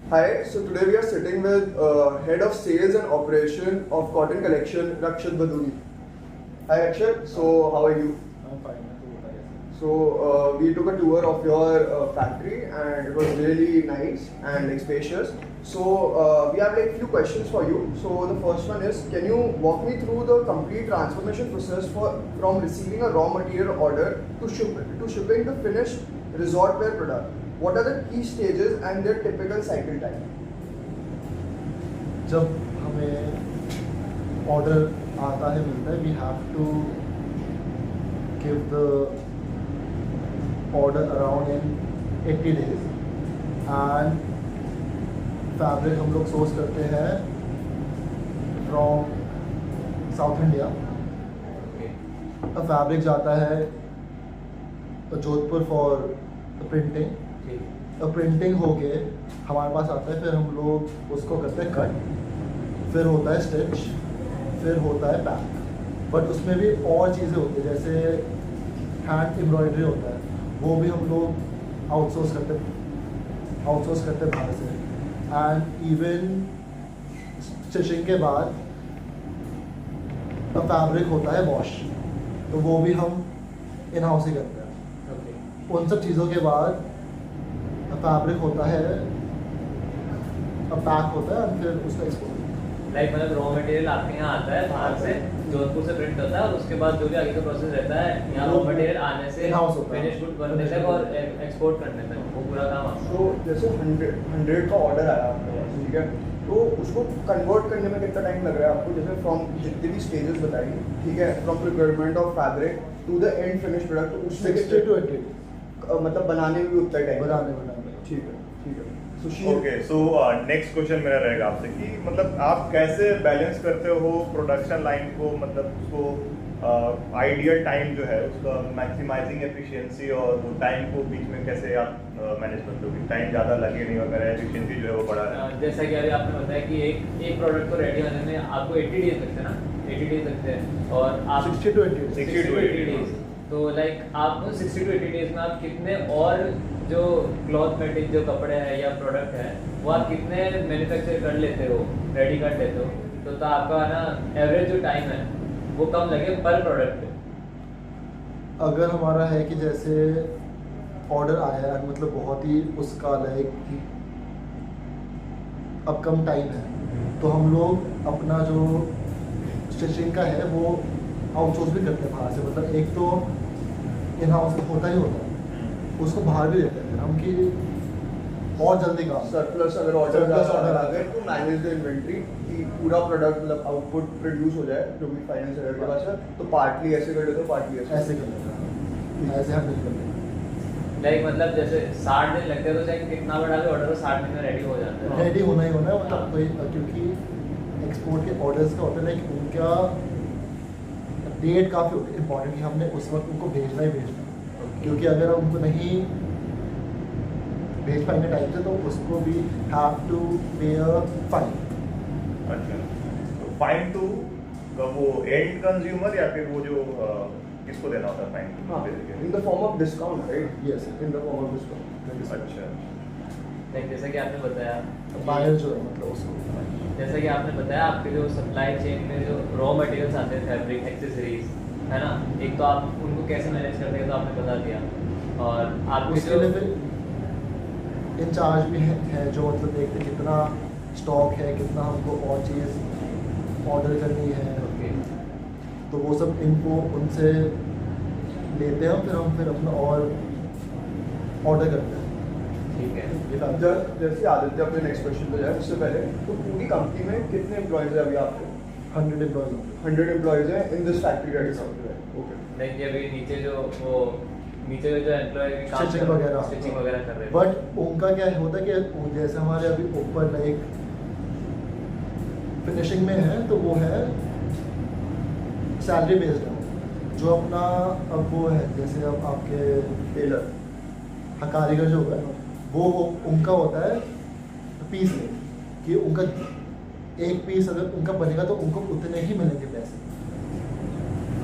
Hi, so today we are sitting with Head of Sales and Operation of Cotton Collection, Rakshit Baduri. Hi Akshat, so how are you? I'm fine. So we took a tour of your factory and it was really nice and like spacious. So we have like few questions for you. So the first one is, can you walk me through the complete transformation process from receiving a raw material order to shipping the finished resort wear product? What are the key stages and their typical cycle time? जब हमें order आता है मिलता है, we have to give the order around in 80 days and fabric हम लोग source करते हैं फ्रॉम साउथ इंडिया। फैब्रिक जाता है जोधपुर फॉर प्रिंटिंग। प्रिंटिंग होके हमारे पास आता है, फिर हम लोग उसको करते हैं कट, फिर होता है स्टिच, फिर होता है पैक। बट उसमें भी और चीज़ें होती है, जैसे हैंड एम्ब्रॉयडरी होता है, वो भी हम लोग आउटसोर्स करते बाहर से। एंड इवन स्टिचिंग के बाद फैब्रिक होता है वॉश, तो वो भी हम इन हाउस ही करते हैं। उन सब चीज़ों के बाद फैब्रिक होता है, पैक होता है और फिर उसका एक्सपोर्ट। लाइक मतलब रॉ मटेरियल आपके यहाँ आता है बाहर से, जोधपुर से प्रिंट होता है और उसके बाद जो भी आगे का प्रोसेस रहता है यहाँ रॉ मटेरियल आने से फिनिश गुड बनने तक और एक्सपोर्ट करने तक वो पूरा काम आपका। तो जैसे 100 का ऑर्डर आया आपके पास, ठीक है, तो उसको कन्वर्ट करने में कितना टाइम लग रहा है आपको? जैसे फ्रॉम जितने भी स्टेजेस बताइए, ठीक है, from procurement of fabric to the end finish product, तो उसमें 60 to 80 मतलब बनाने में भी उतना टाइम बनाने ठीक है, ठीक है। ओके, सो नेक्स्ट क्वेश्चन मेरा रहेगा आपसे कि मतलब आप कैसे बैलेंस करते हो प्रोडक्शन लाइन को, मतलब उसको आइडियल टाइम जो है उसका मैक्सिमाइजिंग एफिशिएंसी और वो टाइम को बीच में कैसे आप मैनेज करते हो कि टाइम ज़्यादा लगे नहीं और मेरा एफिशिएंसी जो है वो बढ़ा है? जैसा कि अभी आपने बताया कि एक प्रोडक्ट को रेडी होने में आपको 80 डेज लगते हैं ना, 80 डेज लगते हैं और आप 60 to 80 60 to 80 डेज। तो लाइक आप 60 to 80 डेज में आप कितने और जो क्लॉथ मेटेरियल जो कपड़े हैं या प्रोडक्ट है वो आप कितने मैन्युफैक्चर कर लेते हो, रेडी कर लेते हो, तो आपका ना एवरेज जो टाइम है वो कम लगे पर प्रोडक्ट पे। अगर हमारा है कि जैसे ऑर्डर आया है, मतलब बहुत ही उसका लाइक अब कम टाइम है, तो हम लोग अपना जो स्टिचिंग का है वो आउटसोर्स भी करते हैं बाहर से। मतलब एक तो इन हाउस होता ही होता है, उसको बाहर भी देते हैं हम कि और जल्दी काम। सरप्लस अगर ऑर्डर आ गए तो मैनेज द इन्वेंट्री कि पूरा प्रोडक्ट मतलब आउटपुट प्रोड्यूस हो जाए जो भी फाइनेंस सेलर के पास है, तो पार्टली ऐसे कर लेते हो, पार्टली ऐसे कर लेते हैं, ऐसे हम नहीं करते। लाइक मतलब जैसे 60 दिन लगते हैं तो चाहे कितना बड़ा भी ऑर्डर हो 60 दिन में रेडी हो जाता है। रेडी होना ही होना है, मतलब कोई, क्योंकि एक्सपोर्ट के ऑर्डर्स का होता है लाइक उनका डेट काफ़ी होती है इम्पॉर्टेंट कि हमने उस वक्त उनको भेजना ही भेजना है, क्योंकि अगर हम उनको नहीं भेज पाएंगे टाइम से तो उसको भी हैव टू पे अ फाइन। अच्छा, तो फाइन टू वो एंड कंज्यूमर या फिर वो जो किसको देना होता है फाइन? हाँ, in the form of discount, right? Yes, in the form of discount. अच्छा, लाइक जैसा कि आपने बताया बायर जो है मतलब उसको, जैसा कि आपने बताया आपके जो सप्लाई चेन में जो रॉ मटेरियल्स आते हैं, फैब्रिक, एक्सेसरीज, है ना, एक तो आप उनको कैसे मैनेज करते हैं तो आपने बता दिया, और आपके उसके लिए फिर इंचार्ज भी है जो मतलब देखते हैं कितना स्टॉक है, कितना हमको और चीज़ ऑर्डर करनी है, ओके, तो वो सब इनको उनसे लेते हैं, फिर अपना और ऑर्डर करते हैं। ठीक है। जैसे आदित्य अपने नेक्स्ट क्वेश्चन पे जाए उससे पहले, तो पूरी कंपनी में कितने एम्प्लॉयज हैं अभी आपके? 100 एम्प्लॉयज 100 एम्प्लॉयज हैं in this factory right now. Okay, like ये अभी नीचे जो एम्प्लॉय स्टिचिंग वगैरह कर रहे हैं, बट उनका क्या होता है कि जैसे हमारे अभी ऊपर लाइक फिनिशिंग में है तो वो है सैलरी बेस्ड है, जो अपना अब वो है जैसे अब आपके टेलर, हाँ कारीगर जो होगा वो उनका होता है पीस में, कि उनका एक पीस अगर उनका बनेगा तो उनको उतने ही मिलेंगे पैसे।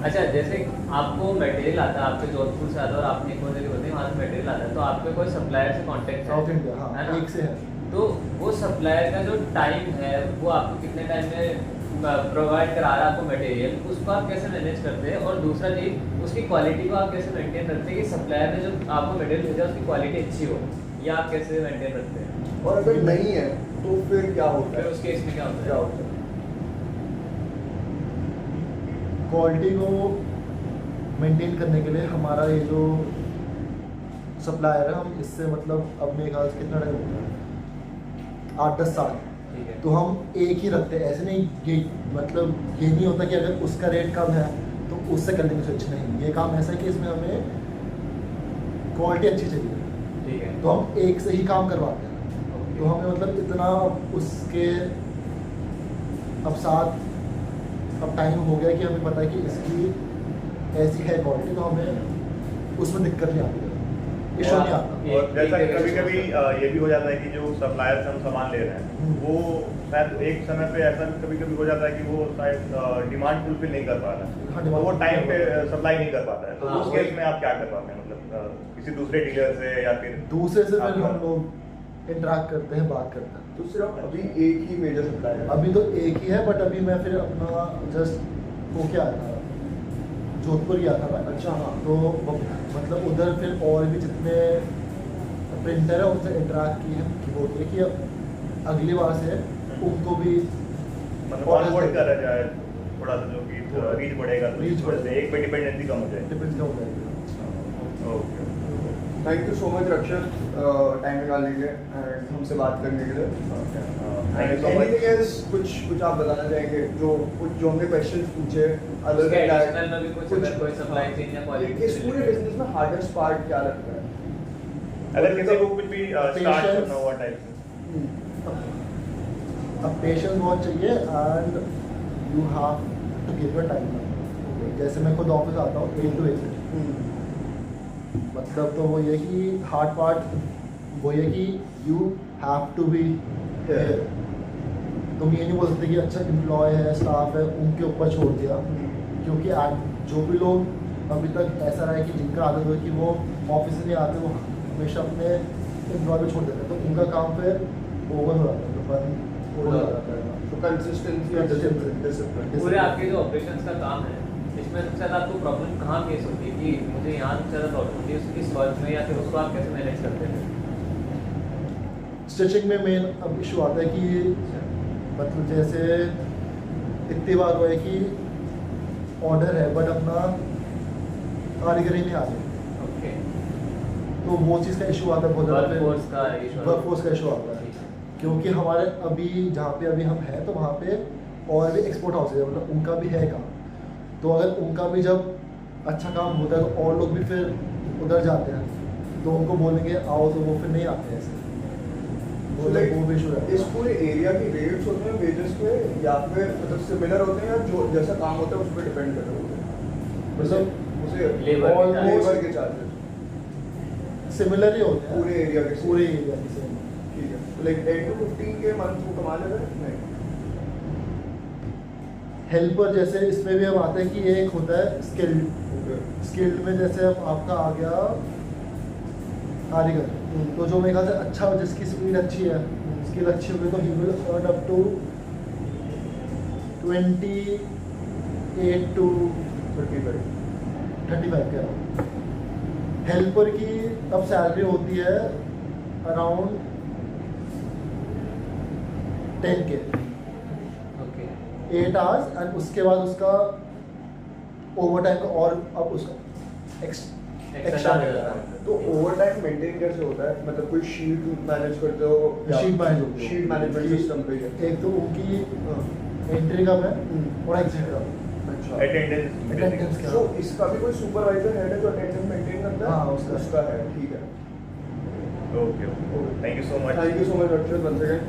अच्छा, जैसे आपको मटेरियल आता है, आपके जोधपुर से आता है और आपने एक और जगह होते हैं वहाँ से मटेरियल आता है, तो आपके कोई सप्लायर से कांटेक्ट साउथ इंडिया, हाँ, है ना? एक से है। तो वो सप्लायर का जो टाइम है वो आपको कितने टाइम में प्रोवाइड करा रहा है आपको मटेरियल, उसको आप कैसे मैनेज करते हैं? और दूसरा चीज़, उसकी क्वालिटी को आप कैसे मेंटेन रखते हैं कि सप्लायर ने जो आपको मटेरियल भेजा उसकी क्वालिटी अच्छी हो, या आप कैसे मेंटेन रखते हैं? और अगर नहीं है तो फिर क्या होता फिर है? उस केस में क्या होता क्या है? होता है? क्वालिटी को मेंटेन करने के लिए हमारा ये जो सप्लायर है, हम इससे मतलब अब मेरे ख्याल से कितना टाइम हो गया, 8-10 साल, ठीक है। तो हम एक ही रखते हैं। ऐसे नहीं, ये मतलब ये नहीं होता कि अगर उसका रेट कम है तो उससे करने की स्विच नहीं। ये काम ऐसा है कि इसमें हमें क्वालिटी अच्छी चाहिए, ठीक है। तो हम एक से ही काम करवाते हैं। ओके। तो हमें मतलब इतना उसके अब साथ अब टाइम हो गया कि हमें पता है कि इसकी ऐसी है क्वालिटी, तो हमें उसमें दिक्कत नहीं आती है, इशू नहीं आता। और जैसा कि कभी कभी ये भी हो जाता है कि जो सप्लायर से हम सामान ले रहे हैं वो शायद एक समय पे ऐसा भी कभी कभी हो जाता है कि वो शायद डिमांड फुलफिल नहीं कर पा रहा है, हाँ, तो वो टाइम पे सप्लाई नहीं कर पाता है, तो हाँ, उस केस में आप क्या कर पाते हैं? मतलब किसी दूसरे डीलर से या फिर दूसरे से फिर आपका- हम लोग इंटरेक्ट करते हैं, बात करते हैं। तो सिर्फ अभी एक ही मेजर सप्लायर है? अभी तो एक ही है, बट अभी मैं फिर अपना जस्ट वो क्या था, जोधपुर गया था मैं। अच्छा, हाँ। तो मतलब उधर फिर और भी जितने प्रिंटर है उनसे इंटरेक्ट की वो किए कि अगली बार से उनको भी मतलब ऑनबोर्ड करा जाए थोड़ा सा, जो कि रीच बढ़ेगा, तो Reach इस वजह से एक पे डिपेंडेंसी कम हो जाए। डिपेंड्स का हो जाएगा। Okay. Thank you so much Rakshit, time निकालने के लिए एंड हमसे बात करने के लिए। Thank you so much. Anything else कुछ आप बताना चाहेंगे जो हमने क्वेश्चंस पूछे अदर उसके देन additional में भी कुछ अगर कोई supply chain या quality इस से पूरे related? बिजनेस में हार्डेस्ट पार्ट क्या लगता है? अगर किसी को कुछ भी स्टार्ट Patience. करना हुआ टाइप से, अब पेशेंस बहुत चाहिए and you have to give your time. जैसे मैं खुद ऑफिस आता हूँ 8 to 8, मतलब तो वो ये कि हार्ड पार्ट वो ये कि you have to be here. तुम ये नहीं बोल सकते कि अच्छा एम्प्लॉय है, स्टाफ है, उनके ऊपर छोड़ दिया, क्योंकि आज जो भी लोग अभी तक ऐसा रहा है कि जिनका आदत हो कि वो ऑफिस से नहीं आते, वो हमेशा अपने एम्प्लॉय पे छोड़ देते हैं, तो उनका काम फिर ओवर हो जाता है, तो बंद हो जाता है। तो कंसिस्टेंसी और डिसिप्लिन। पूरे आपके जो ऑपरेशंस का काम है इसमें सबसे ज़्यादा आपको प्रॉब्लम कहाँ फेस होती है कि मुझे यहाँ सबसे ज़्यादा प्रॉब्लम होती है इस वर्क में, या फिर उसको आप कैसे मैनेज करते हैं? स्टिचिंग में मेन अब इशू आता है कि मतलब जैसे इतनी बार हुआ है कि ऑर्डर है बट अपना कारीगर ही नहीं आ रही, ओके। तो वो चीज़ का इशू आता है बहुत ज़्यादा। वर्कफोर्स का issue। वर्कफोर्स का इशू आता है, क्योंकि हमारे अभी जहाँ पे अभी हम हैं तो वहाँ पे और भी एक्सपोर्ट हाउस है, मतलब उनका भी है काम, तो अगर उनका भी जब अच्छा काम होता है तो और लोग भी फिर उधर जाते हैं, तो उनको बोलेंगे आओ तो वो फिर नहीं आते हैं ऐसे, वो भी इशू इस रहता है। पूरे एरिया की रेट्स होते हैं वेजेस पे, या फिर मतलब सिमिलर होते हैं, या जो जैसा काम होता है उस पर डिपेंड करते होते हैं? मतलब उसे Labor के almost लेबर के चार्जेस सिमिलर ही होते हैं पूरे एरिया के पूरे एरिया के same। ठीक है, तो लाइक 10 to 15 के मंथ को कमा लेते हैं? नहीं। हेल्पर जैसे इसमें भी हम आते हैं कि एक होता है स्किल्ड, ओके। स्किल्ड में जैसे अब आपका आ गया कारीगर, तो जो मेरे ख्याल से अच्छा, जिसकी स्पीड अच्छी है, स्किल अच्छी होगी, तो he will earn up to 28 to 35 के अराउंड। हेल्पर की अब सैलरी होती है around 10K, okay. 8 hours, and उसके बाद उसका ओवर टाइम का और अब उसका एक्स्ट्रा तो ओवर टाइम मेंटेन कैसे होता है? मतलब कोई शीट मैनेज करते हो? शीट मैनेज होती है। शीट मैनेजमेंट कि सिस्टम पे ही है। एक तो उनकी हाँ, एंट्री कब है हम्म। और एग्जिट कब है। अच्छा। Attendance अटेंडेंस क्या? तो इसका भी कोई सुपरवाइजर हेड है जो अटेंडेंस मेंटेन करता है? हाँ, उसका उसका है, ठीक है। Okay, thank you so much. Thank you so much Akshay, once again।